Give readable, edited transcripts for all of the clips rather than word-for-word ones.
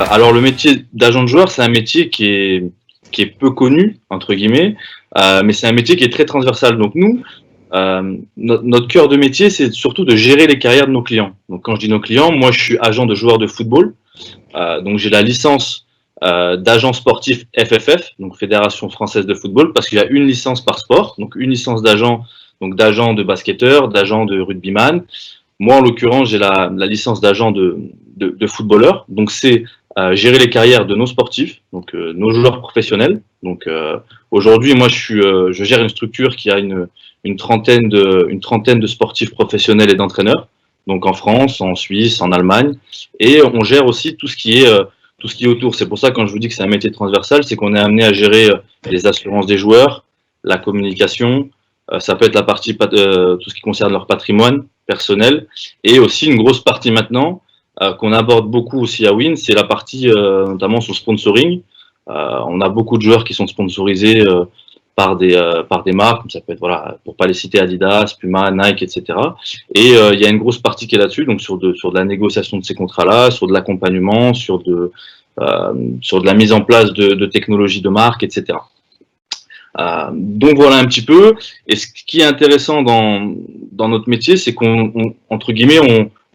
Alors le métier d'agent de joueur, c'est un métier qui est peu connu, entre guillemets, mais c'est un métier qui est très transversal. Donc nous, notre cœur de métier, c'est surtout de gérer les carrières de nos clients. Donc quand je dis nos clients, moi je suis agent de joueur de football, donc j'ai la licence d'agent sportif FFF, donc Fédération Française de Football, parce qu'il y a une licence par sport, donc une licence d'agent, donc d'agent de basketteur, d'agent de rugbyman. Moi, en l'occurrence, j'ai la licence d'agent de footballeur. Donc, c'est gérer les carrières de nos sportifs, donc nos joueurs professionnels. Donc, aujourd'hui, moi, je gère une structure qui a une trentaine de sportifs professionnels et d'entraîneurs. Donc, en France, en Suisse, en Allemagne. Et on gère aussi tout ce qui est autour. C'est pour ça, quand je vous dis que c'est un métier transversal, c'est qu'on est amené à gérer les assurances des joueurs, la communication, ça peut être la partie, tout ce qui concerne leur patrimoine personnel, et aussi une grosse partie maintenant qu'on aborde beaucoup aussi à Win, c'est la partie notamment sur sponsoring. On a beaucoup de joueurs qui sont sponsorisés par des marques, comme ça peut être, voilà, pour pas les citer, Adidas, Puma, Nike, etc. Et il y a une grosse partie qui est là-dessus, donc sur de la négociation de ces contrats-là, sur de l'accompagnement, sur de la mise en place de technologies de marque, etc. Donc voilà un petit peu. Et ce qui est intéressant dans notre métier, c'est entre guillemets,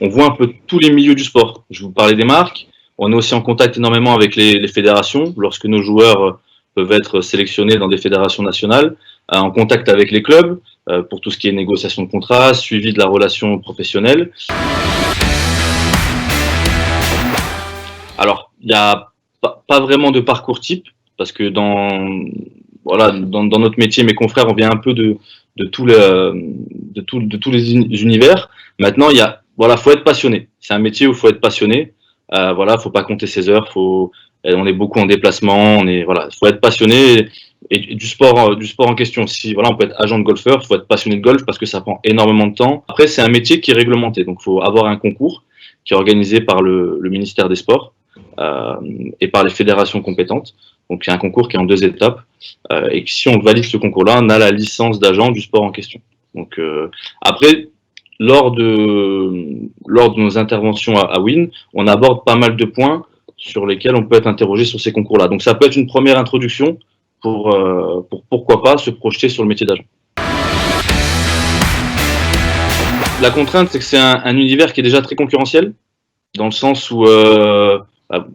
on voit un peu tous les milieux du sport. Je vous parlais des marques. On est aussi en contact énormément avec les fédérations, lorsque nos joueurs peuvent être sélectionnés dans des fédérations nationales, en contact avec les clubs, pour tout ce qui est négociation de contrats, suivi de la relation professionnelle. Alors, il n'y a pas vraiment de parcours type, parce que voilà, dans notre métier, mes confrères, on vient un peu de tous les univers. Maintenant, voilà, faut être passionné. C'est un métier où il faut être passionné. Voilà, faut pas compter ses heures. On est beaucoup en déplacement. Voilà, faut être passionné et du sport en question. Si voilà, on peut être agent de golfeur, faut être passionné de golf parce que ça prend énormément de temps. Après, c'est un métier qui est réglementé, donc faut avoir un concours qui est organisé par le ministère des Sports et par les fédérations compétentes. Donc, il y a un concours qui est en 2 étapes. Et si on valide ce concours-là, on a la licence d'agent du sport en question. Donc, après, lors de nos interventions à Win, on aborde pas mal de points sur lesquels on peut être interrogé sur ces concours-là. Donc, ça peut être une première introduction pour pourquoi pas se projeter sur le métier d'agent. La contrainte, c'est que c'est un univers qui est déjà très concurrentiel, dans le sens où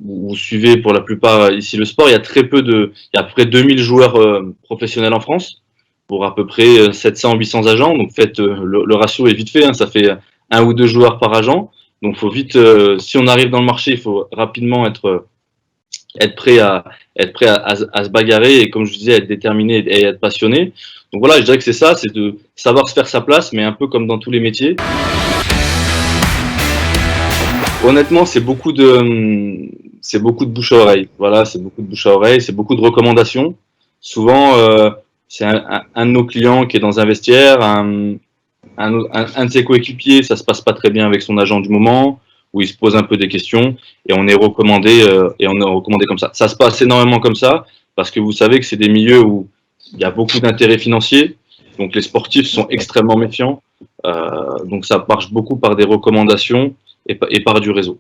vous suivez pour la plupart ici le sport, il y a à peu près 2000 joueurs professionnels en France, pour à peu près 700-800 agents. Donc faites le ratio est vite fait, hein, ça fait 1 ou 2 joueurs par agent. Donc faut vite, si on arrive dans le marché, il faut rapidement être prêt à se bagarrer et, comme je disais, être déterminé et être passionné. Donc voilà, je dirais que c'est ça, c'est de savoir se faire sa place, mais un peu comme dans tous les métiers. Honnêtement, c'est beaucoup de bouche à oreille. Voilà, c'est beaucoup de bouche à oreille, c'est beaucoup de recommandations. Souvent, c'est un de nos clients qui est dans un vestiaire, un de ses coéquipiers, ça se passe pas très bien avec son agent du moment, où il se pose un peu des questions, et on est recommandé comme ça. Ça se passe énormément comme ça, parce que vous savez que c'est des milieux où il y a beaucoup d'intérêts financiers, donc les sportifs sont extrêmement méfiants, donc ça marche beaucoup par des recommandations et par du réseau.